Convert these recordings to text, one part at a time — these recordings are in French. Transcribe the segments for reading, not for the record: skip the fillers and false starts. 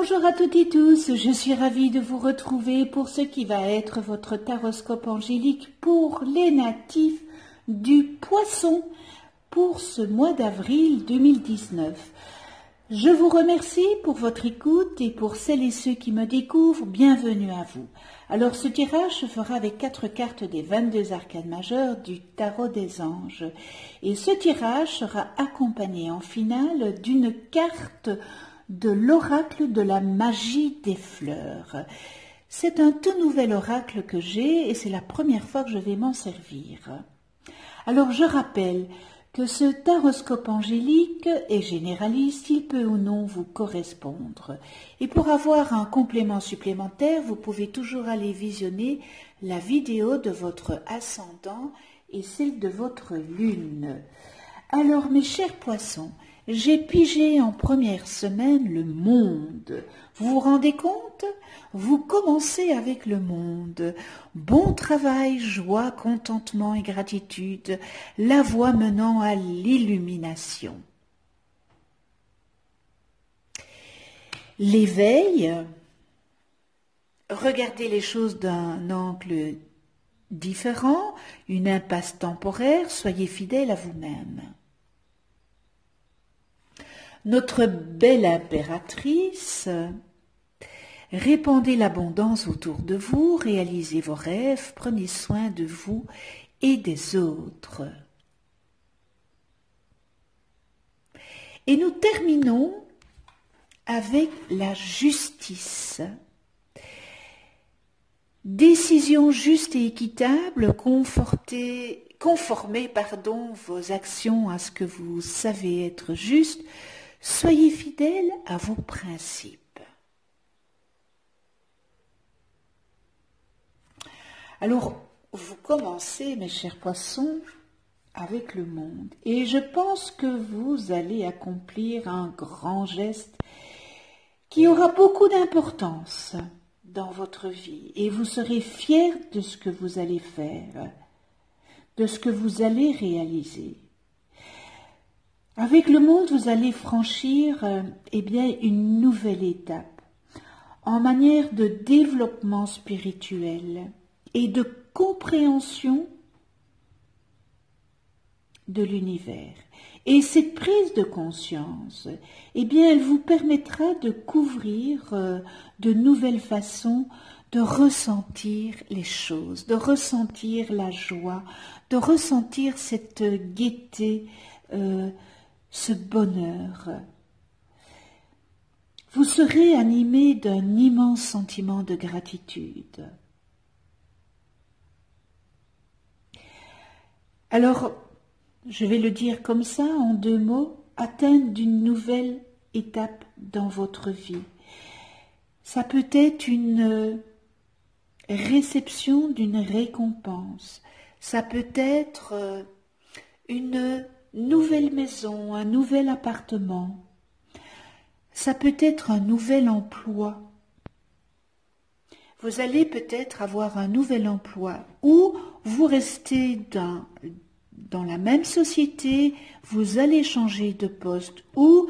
Bonjour à toutes et tous, je suis ravie de vous retrouver pour ce qui va être votre taroscope angélique pour les natifs du Poisson pour ce mois d'avril 2019. Je vous remercie pour votre écoute et pour celles et ceux qui me découvrent, bienvenue à vous. Alors ce tirage se fera avec 4 cartes des 22 arcanes majeures du tarot des anges. Et ce tirage sera accompagné en finale d'une carte de l'oracle de la magie des fleurs. C'est un tout nouvel oracle que j'ai et c'est la première fois que je vais m'en servir. Alors je rappelle que ce taroscope angélique est généraliste, il peut ou non vous correspondre. Et pour avoir un complément supplémentaire, vous pouvez toujours aller visionner la vidéo de votre ascendant et celle de votre lune. Alors mes chers poissons, j'ai pigé en première semaine le monde. Vous vous rendez compte? Vous commencez avec le monde. Bon travail, joie, contentement et gratitude, la voie menant à l'illumination. L'éveil, regardez les choses d'un angle différent, une impasse temporaire, soyez fidèle à vous-même. Notre belle impératrice, répandez l'abondance autour de vous, réalisez vos rêves, prenez soin de vous et des autres. Et nous terminons avec la justice. Décision juste et équitable, conformez vos actions à ce que vous savez être juste. Soyez fidèles à vos principes. Alors, vous commencez, mes chers poissons, avec le monde. Et je pense que vous allez accomplir un grand geste qui aura beaucoup d'importance dans votre vie. Et vous serez fiers de ce que vous allez faire, de ce que vous allez réaliser. Avec le monde, vous allez franchir une nouvelle étape en manière de développement spirituel et de compréhension de l'univers. Et cette prise de conscience, elle vous permettra de couvrir de nouvelles façons de ressentir les choses, de ressentir la joie, de ressentir cette gaieté, ce bonheur. Vous serez animé d'un immense sentiment de gratitude. Alors, je vais le dire comme ça, en 2 mots, atteindre d'une nouvelle étape dans votre vie. Ça peut être une réception d'une récompense. Ça peut être une nouvelle maison, un nouvel appartement. Ça peut être un nouvel emploi. Vous allez peut-être avoir un nouvel emploi ou vous restez dans la même société, vous allez changer de poste ou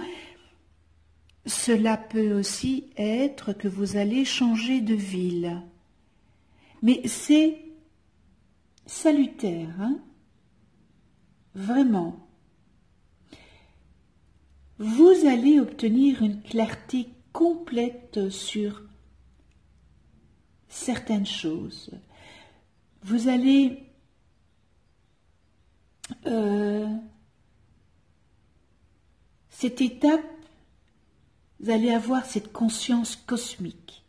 cela peut aussi être que vous allez changer de ville. Mais c'est salutaire, hein? Vraiment. Vous allez obtenir une clarté complète sur certaines choses. Vous allez cette étape, vous allez avoir cette conscience cosmique.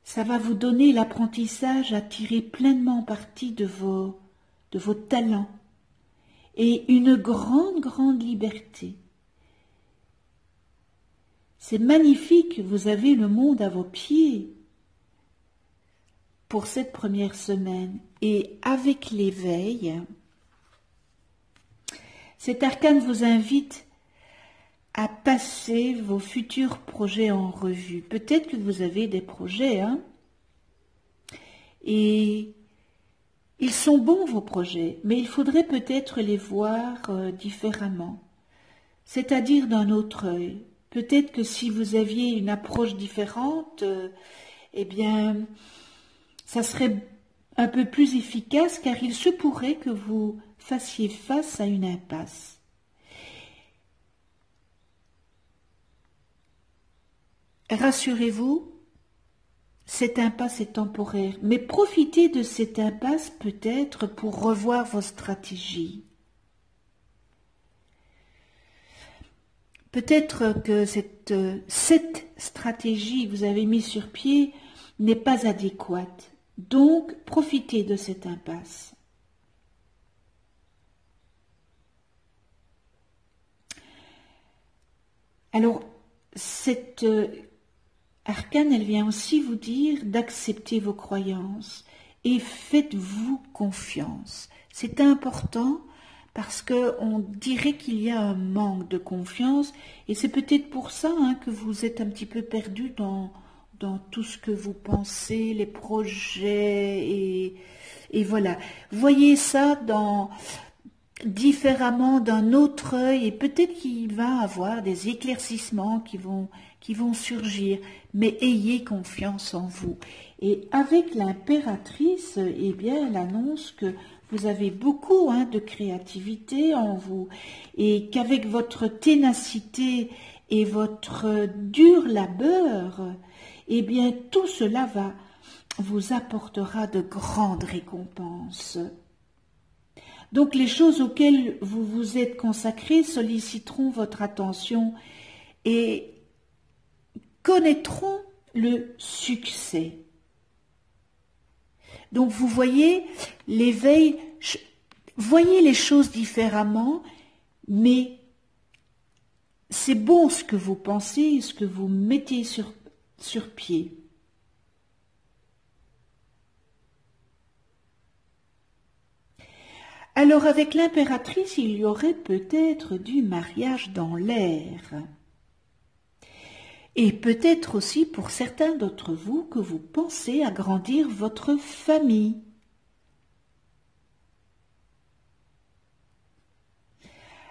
Ça va vous donner l'apprentissage à tirer pleinement parti de vos talents et une grande liberté. C'est magnifique, vous avez le monde à vos pieds pour cette première semaine. Et avec l'éveil, cet arcane vous invite à passer vos futurs projets en revue. Peut-être que vous avez des projets, hein, et ils sont bons vos projets, mais il faudrait peut-être les voir différemment, c'est-à-dire d'un autre œil. peut-être que si vous aviez une approche différente, eh bien, ça serait un peu plus efficace, car il se pourrait que vous fassiez face à une impasse. Rassurez-vous, cette impasse est temporaire, mais profitez de cette impasse peut-être pour revoir vos stratégies. Peut-être que cette stratégie que vous avez mise sur pied n'est pas adéquate. Donc, profitez de cette impasse. Alors, cette arcane, elle vient aussi vous dire d'accepter vos croyances et faites-vous confiance. C'est important parce qu'on dirait qu'il y a un manque de confiance et c'est peut-être pour ça que vous êtes un petit peu perdu dans tout ce que vous pensez, les projets et voilà. Voyez ça différemment d'un autre œil et peut-être qu'il va avoir des éclaircissements qui vont surgir, mais ayez confiance en vous. Et avec l'impératrice, eh bien, elle annonce que vous avez beaucoup de créativité en vous et qu'avec votre ténacité et votre dur labeur, eh bien, tout cela vous apportera de grandes récompenses. Donc, les choses auxquelles vous vous êtes consacré solliciteront votre attention et connaîtront le succès. Donc, vous voyez l'éveil, voyez les choses différemment, mais c'est bon ce que vous pensez, ce que vous mettez sur pied. Alors avec l'impératrice, il y aurait peut-être du mariage dans l'air. Et peut-être aussi pour certains d'entre vous que vous pensez agrandir votre famille.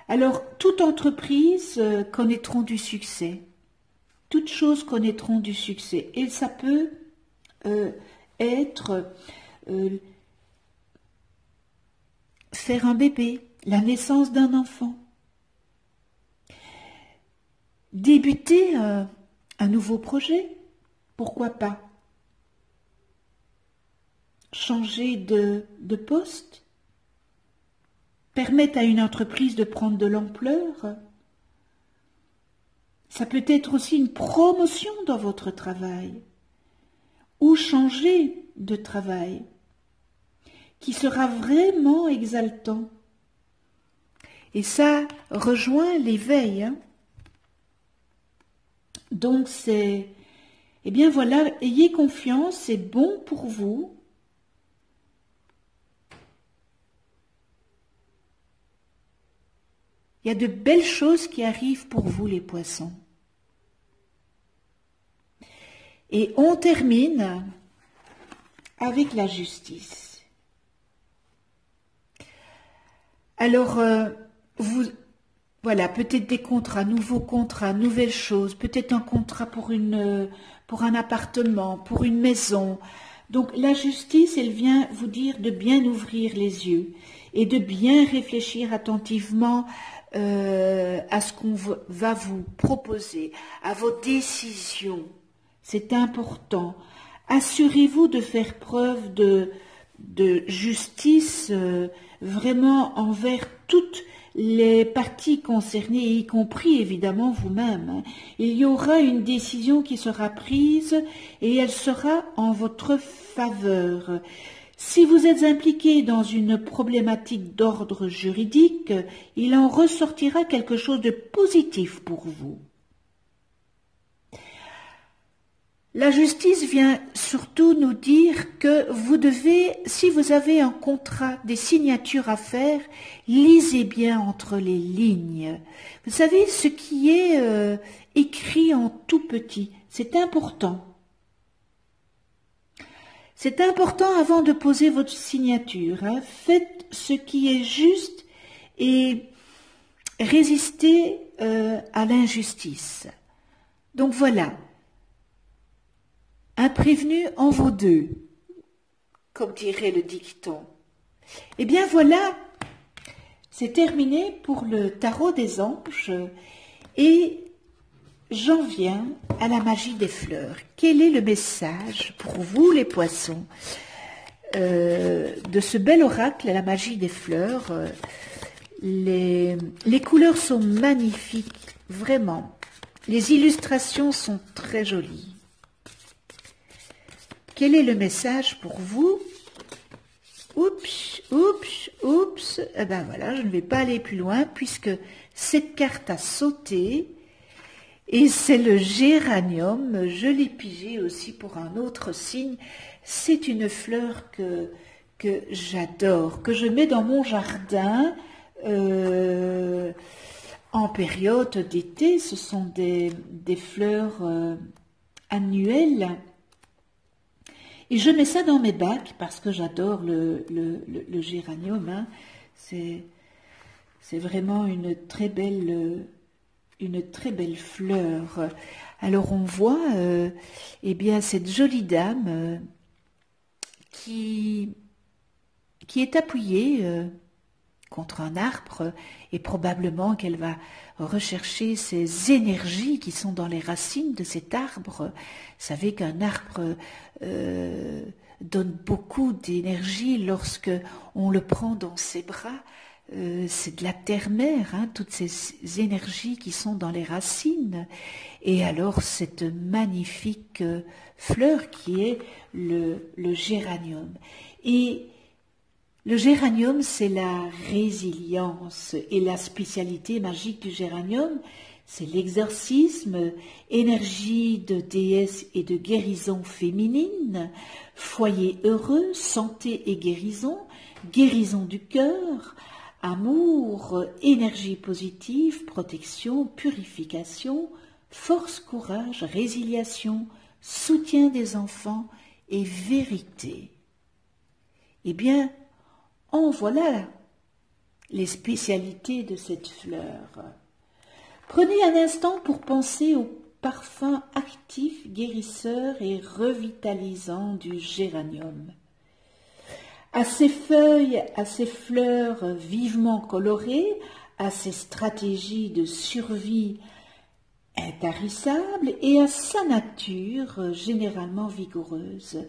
Alors, toute entreprise connaîtront du succès. Toutes choses connaîtront du succès. Et ça peut être faire un bébé, la naissance d'un enfant. Débuter un nouveau projet, pourquoi pas. Changer de poste, permettre à une entreprise de prendre de l'ampleur. Ça peut être aussi une promotion dans votre travail ou changer de travail qui sera vraiment exaltant. Et ça rejoint l'éveil. Donc c'est, eh bien voilà, ayez confiance, c'est bon pour vous. Il y a de belles choses qui arrivent pour vous les poissons. Et on termine avec la justice. Alors, voilà, peut-être des contrats, nouveaux contrats, nouvelles choses, peut-être un contrat pour un appartement, pour une maison. Donc la justice, elle vient vous dire de bien ouvrir les yeux et de bien réfléchir attentivement à ce qu'on va vous proposer, à vos décisions. C'est important. Assurez-vous de faire preuve de justice vraiment envers toutes les parties concernées, y compris évidemment vous-même. Il y aura une décision qui sera prise et elle sera en votre faveur. Si vous êtes impliqué dans une problématique d'ordre juridique, il en ressortira quelque chose de positif pour vous. La justice vient surtout nous dire que vous devez, si vous avez un contrat, des signatures à faire, lisez bien entre les lignes. Vous savez, ce qui est écrit en tout petit, c'est important. C'est important avant de poser votre signature. Faites ce qui est juste et résistez à l'injustice. Donc voilà, un prévenu en vaut deux, comme dirait le dicton. Eh bien voilà, c'est terminé pour le tarot des anges et j'en viens à la magie des fleurs. Quel est le message pour vous les poissons de ce bel oracle à la magie des fleurs? Les couleurs sont magnifiques, vraiment. Les illustrations sont très jolies. Quel est le message pour vous? Oups, oups, oups. Eh ben voilà, je ne vais pas aller plus loin puisque cette carte a sauté et c'est le géranium. Je l'ai pigé aussi pour un autre signe. C'est une fleur que j'adore, que je mets dans mon jardin en période d'été. Ce sont des fleurs annuelles. Et je mets ça dans mes bacs parce que j'adore le géranium. Hein. C'est vraiment une très belle fleur. Alors on voit eh bien cette jolie dame qui est appuyée contre un arbre et probablement qu'elle va rechercher ces énergies qui sont dans les racines de cet arbre. Vous savez qu'un arbre donne beaucoup d'énergie lorsque on le prend dans ses bras. C'est de la terre-mère, hein, toutes ces énergies qui sont dans les racines. Et alors cette magnifique fleur qui est le géranium. Et le géranium, c'est la résilience et la spécialité magique du géranium, c'est l'exorcisme, énergie de déesse et de guérison féminine, foyer heureux, santé et guérison, guérison du cœur, amour, énergie positive, protection, purification, force, courage, résiliation, soutien des enfants et vérité. Eh bien, en voilà les spécialités de cette fleur. Prenez un instant pour penser au parfum actif, guérisseur et revitalisant du géranium. À ses feuilles, à ses fleurs vivement colorées, à ses stratégies de survie intarissables et à sa nature généralement vigoureuse.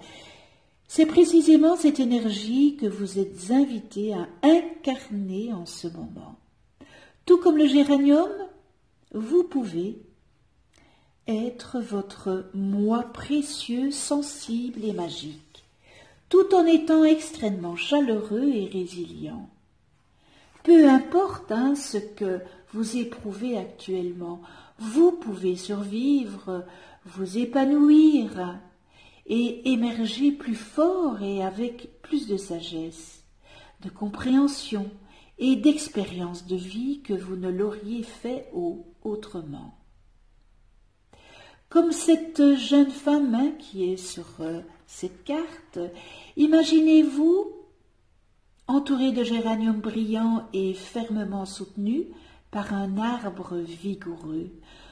C'est précisément cette énergie que vous êtes invité à incarner en ce moment. Tout comme le géranium, vous pouvez être votre moi précieux, sensible et magique, tout en étant extrêmement chaleureux et résilient. Peu importe ce que vous éprouvez actuellement, vous pouvez survivre, vous épanouir et émerger plus fort et avec plus de sagesse, de compréhension et d'expérience de vie que vous ne l'auriez fait autrement. Comme cette jeune femme qui est sur cette carte, imaginez-vous entouré de géranium brillant et fermement soutenu par un arbre vigoureux.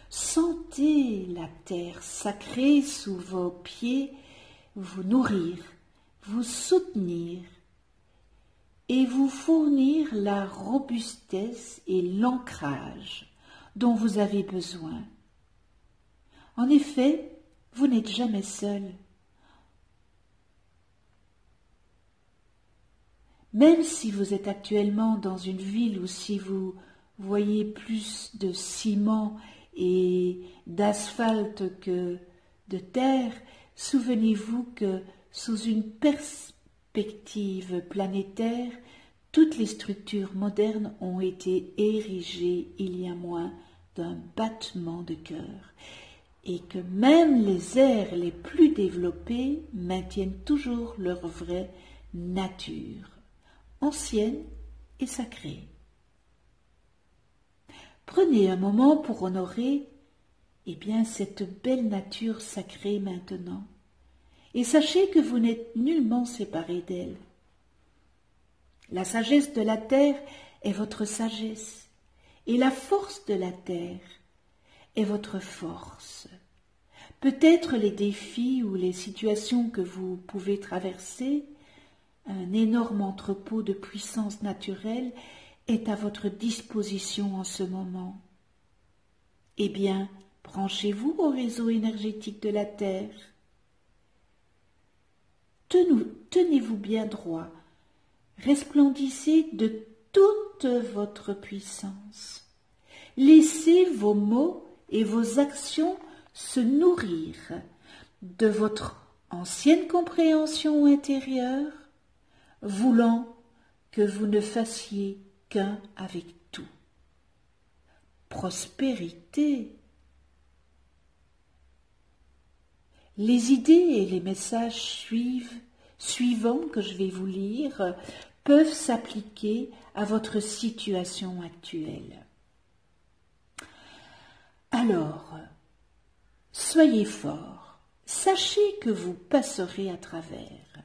Sentez la terre sacrée sous vos pieds vous nourrir, vous soutenir et vous fournir la robustesse et l'ancrage dont vous avez besoin. En effet, vous n'êtes jamais seul. Même si vous êtes actuellement dans une ville où si vous voyez plus de ciment et d'asphalte que de terre, souvenez-vous que sous une perspective planétaire, toutes les structures modernes ont été érigées il y a moins d'un battement de cœur et que même les aires les plus développées maintiennent toujours leur vraie nature, ancienne et sacrée. Prenez un moment pour honorer cette belle nature sacrée maintenant, et sachez que vous n'êtes nullement séparés d'elle. La sagesse de la terre est votre sagesse, et la force de la terre est votre force. Peut-être les défis ou les situations que vous pouvez traverser, un énorme entrepôt de puissance naturelle est à votre disposition en ce moment. Eh bien, branchez-vous au réseau énergétique de la Terre. Tenez-vous bien droit, resplendissez de toute votre puissance. Laissez vos mots et vos actions se nourrir de votre ancienne compréhension intérieure, voulant que vous ne fassiez qu'un avec tout. Prospérité. Les idées et les messages suivants que je vais vous lire peuvent s'appliquer à votre situation actuelle. Alors, soyez forts, sachez que vous passerez à travers.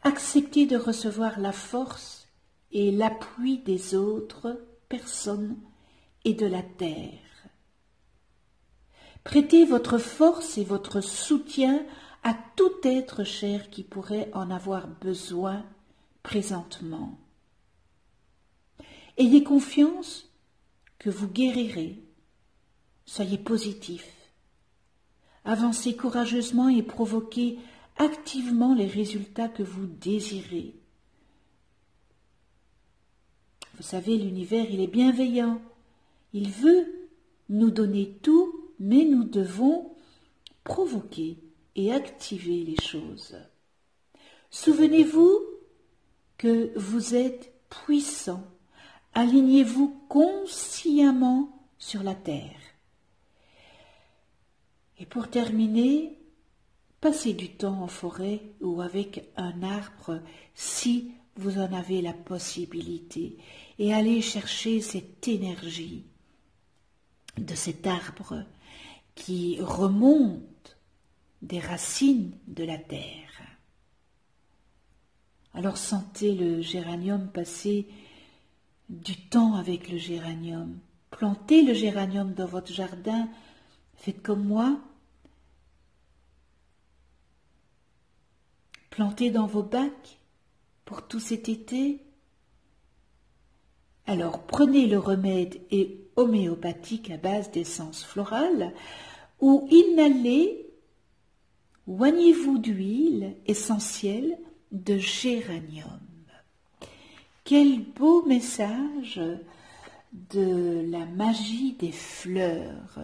Acceptez de recevoir la force et l'appui des autres personnes et de la terre. Prêtez votre force et votre soutien à tout être cher qui pourrait en avoir besoin présentement. Ayez confiance que vous guérirez. Soyez positif. Avancez courageusement et provoquez activement les résultats que vous désirez. Vous savez, l'univers, il est bienveillant. Il veut nous donner tout, mais nous devons provoquer et activer les choses. Souvenez-vous que vous êtes puissant. Alignez-vous consciemment sur la terre. Et pour terminer, passez du temps en forêt ou avec un arbre si vous en avez la possibilité et allez chercher cette énergie de cet arbre qui remonte des racines de la terre. Alors sentez le géranium, passez du temps avec le géranium. Plantez le géranium dans votre jardin. Faites comme moi. Plantez dans vos bacs pour tout cet été. Alors prenez le remède homéopathique à base d'essence florale ou inhalez, oignez-vous d'huile essentielle de géranium. Quel beau message de la magie des fleurs.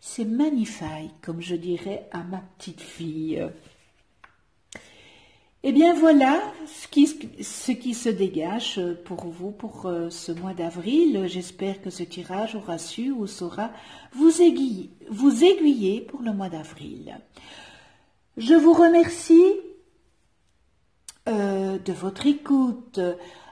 C'est magnifique, comme je dirais à ma petite fille. Eh bien voilà ce qui se dégage pour vous pour ce mois d'avril. J'espère que ce tirage aura su ou saura vous aiguiller pour le mois d'avril. Je vous remercie de votre écoute.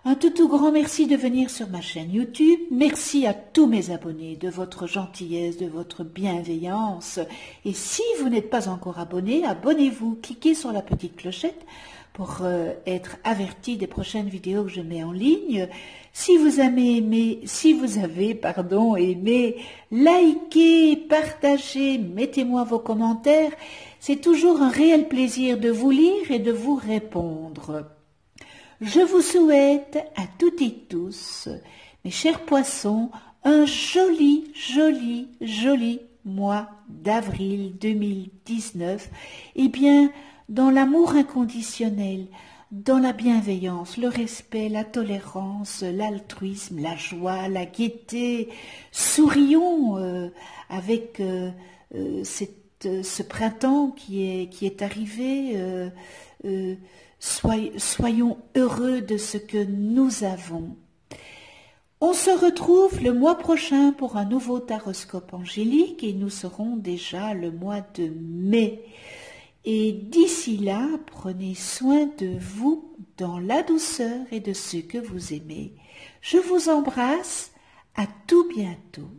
Un tout grand merci de venir sur ma chaîne YouTube. Merci à tous mes abonnés de votre gentillesse, de votre bienveillance. Et si vous n'êtes pas encore abonné, abonnez-vous. Cliquez sur la petite clochette pour être averti des prochaines vidéos que je mets en ligne. Si vous avez aimé, likez, partagez, mettez-moi vos commentaires. C'est toujours un réel plaisir de vous lire et de vous répondre. Je vous souhaite à toutes et tous, mes chers poissons, un joli mois d'avril 2019. Eh bien, dans l'amour inconditionnel, dans la bienveillance, le respect, la tolérance, l'altruisme, la joie, la gaieté, sourions avec ce printemps qui est arrivé. Soyons heureux de ce que nous avons. On se retrouve le mois prochain pour un nouveau taroscope angélique et nous serons déjà le mois de mai. Et d'ici là, prenez soin de vous dans la douceur et de ceux que vous aimez. Je vous embrasse, à tout bientôt.